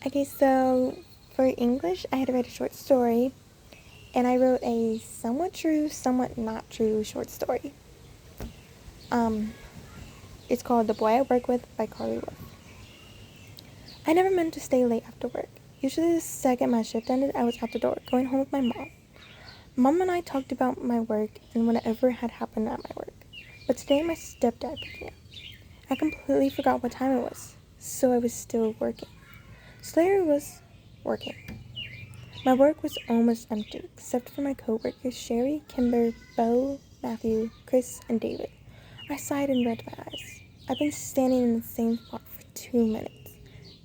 Okay, so for English, I had to write a short story, and I wrote a somewhat true, somewhat not true short story. Um, it's called The Boy I Work With by Carly Wolf. I never meant to stay late after work. Usually the second my shift ended, I was out the door, going home with my mom. Mom and I talked about my work and whatever had happened at my work. But today my stepdad picked me up. I completely forgot what time it was, so I was still working. So there I was, working. My work was almost empty, except for my coworkers Sherry, Kimber, Bo, Matthew, Chris, and David. I sighed and rubbed my eyes. I've been standing in the same spot for 2 minutes.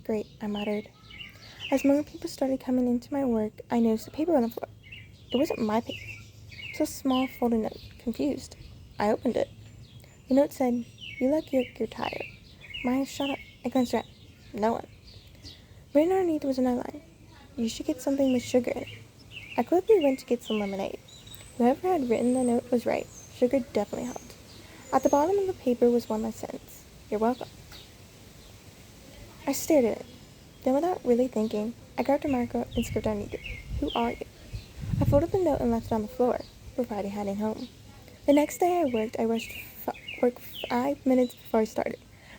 Great, I muttered. As more people started coming into my work, I noticed a paper on the floor. It wasn't my paper. It was a small folded note. Confused, I opened it. The note said, "You look like you're tired." My eyes shot up. I glanced around. No one. Written underneath was another line. "You should get something with sugar in it." I quickly went to get some lemonade. Whoever had written the note was right. Sugar definitely helped. At the bottom of the paper was one last sentence. "You're welcome." I stared at it. Then, without really thinking, I grabbed a marker and scribbled underneath it. "Who are you?" I folded the note and left it on the floor for Friday heading home. The next day I rushed work 5 minutes before I started.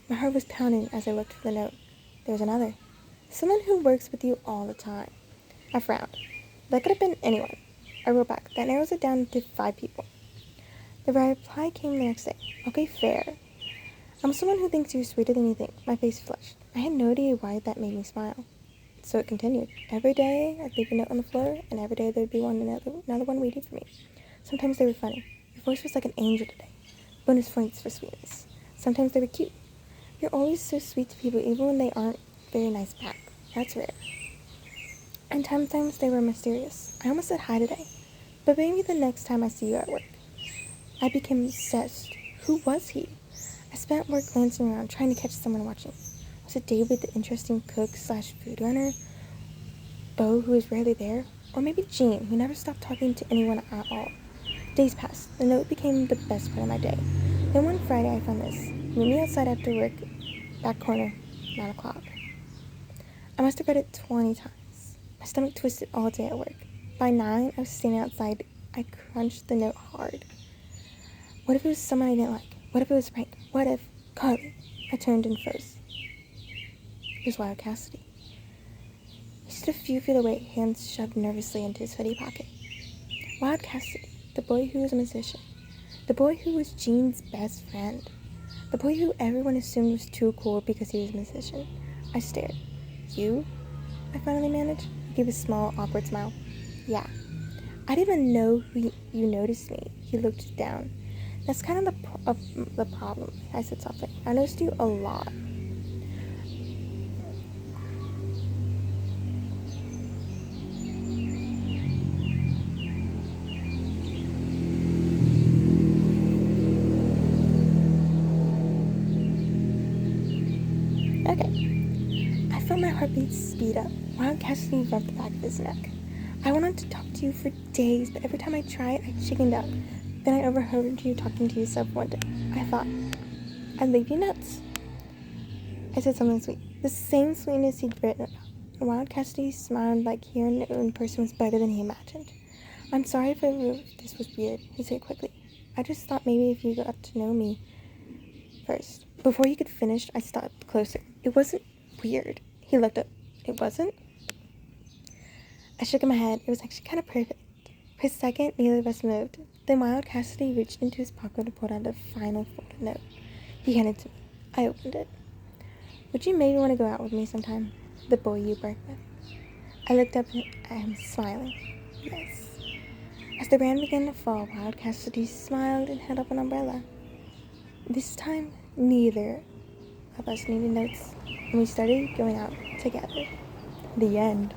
My heart was pounding as I looked for the note. There was another. "Someone who works with you all the time." I frowned. That could have been anyone. I wrote back. That narrows it down to 5 people. The reply came the next day. "Okay, fair. I'm someone who thinks you're sweeter than you think." My face flushed. I had no idea why that made me smile. So it continued. Every day I'd leave a note on the floor, and every day there'd be another one waiting for me. Sometimes they were funny. "Your voice was like an angel today." Bonus points for sweetness. Sometimes they were cute. "You're always so sweet to people, even when they aren't very nice back." That's rare. And sometimes they were mysterious. I almost said hi today, but maybe the next time I see you at work. I became obsessed. Who was he? I spent work glancing around, trying to catch someone watching. Was it David, the interesting cook/food runner? Bo, who was rarely there? Or maybe Jean, who never stopped talking to anyone at all? Days passed. The note became the best part of my day. Then one Friday I found this. "Meet me outside after work, back corner, 9 o'clock. I must have read it 20 times. My stomach twisted all day at work. By 9, I was standing outside. I crunched the note hard. What if it was someone I didn't like? What if it was Frank? What if... Carly? I turned and froze. It was Wild Cassidy. He stood a few feet away, hands shoved nervously into his hoodie pocket. Wild Cassidy, the boy who was a musician. The boy who was Jean's best friend. The boy who everyone assumed was too cool because he was a musician. I stared. "You?" I finally managed. He gave a small, awkward smile. "Yeah. I didn't even know you noticed me." He looked down. "That's kind of the problem," I said softly. "I noticed you a lot." Okay. I felt my heartbeat speed up. Wild Cassidy rubbed the back of his neck. "I wanted to talk to you for days, but every time I tried, I chickened out. Then I overheard you talking to yourself one day. I thought, I'd leave you nuts." I said something sweet. The same sweetness he'd written about. And Wild Cassidy smiled like hearing it in person was better than he imagined. "I'm sorry if this was weird," he said quickly. "I just thought maybe if you got to know me first." Before he could finish, I stepped closer. "It wasn't weird." He looked up. "It wasn't?" I shook my head. It was actually kind of perfect. For a second, neither of us moved. Then Wild Cassidy reached into his pocket and pulled out a final folded note. He handed it to me. I opened it. "Would you maybe want to go out with me sometime? The boy you work with." I looked up at him, smiling. "Yes." As the rain began to fall, Wild Cassidy smiled and held up an umbrella. This time, neither of us needed notes, and we started going out together. The end.